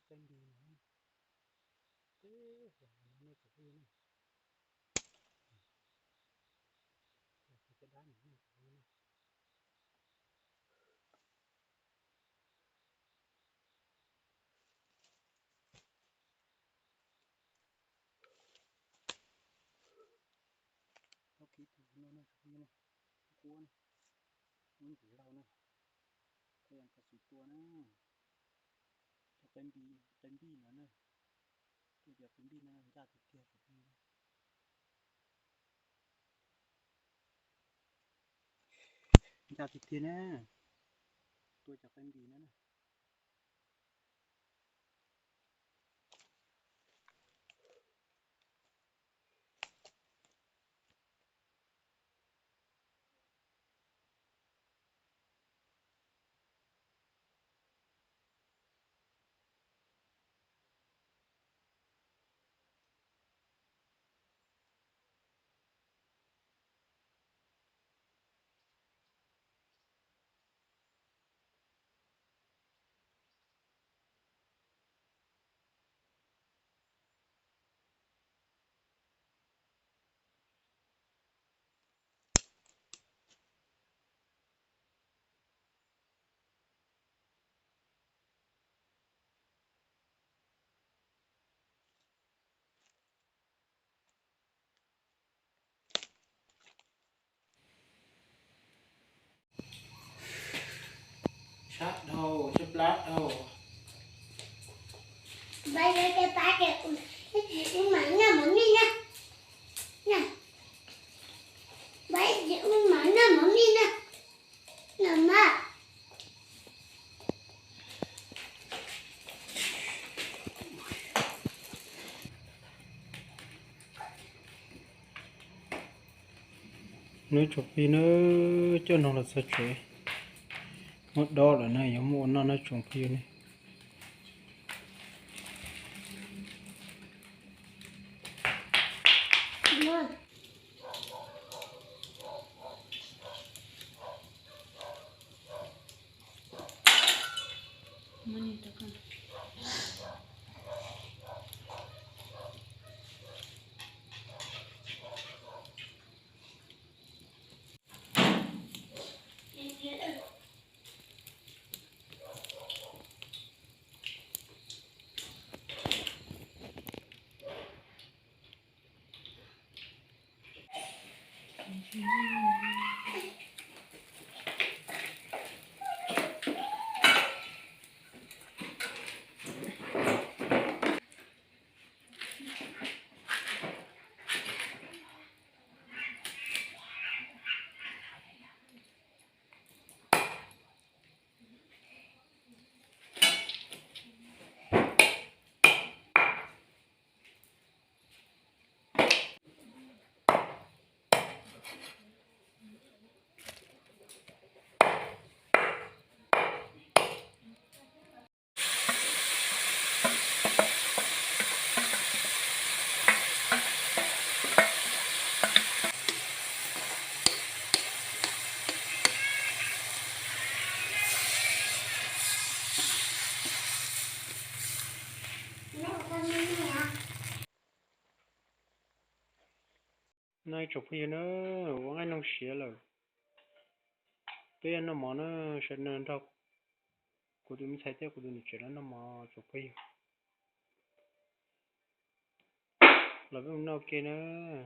tên đi nữa thế là nó chụp đi nữa cái đá này nó kỹ thuật nó chụp đi này cuốn muốn chỉ lâu nữa cái anh cả sụt tua nữa cho tên bi nữa nữa tôi giờ tên bi nữa ra thì kia chụp đi ra thì kia nữa tôi cho tên bi nữa sát đâu chụp lát đâu bây giờ cái ba cái mảnh nào mỏng đi nha nè bây giờ cái mảnh nào mỏng đi nè nè mà nếu chụp đi nó cho nó là sao chơi một đo là này giống một nó chụp đi này này chụp đi nó vẫn anh không xỉa rồi bây nó mỏ nó sẽ nên đâu cô tôi mới thấy thế cô tôi nói chuyện nó mỏ chụp đi là bên nó kia nữa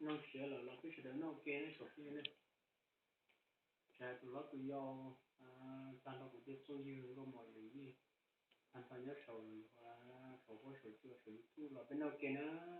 nó sẽ là cái sự đó nó kia nó sụp như này cha tụi nó tụi do ta nó cũng biết số nhiêu có mọi người gì anh ta nhớ sầu và sầu có sầu chưa sầu tu là bên nào kia nữa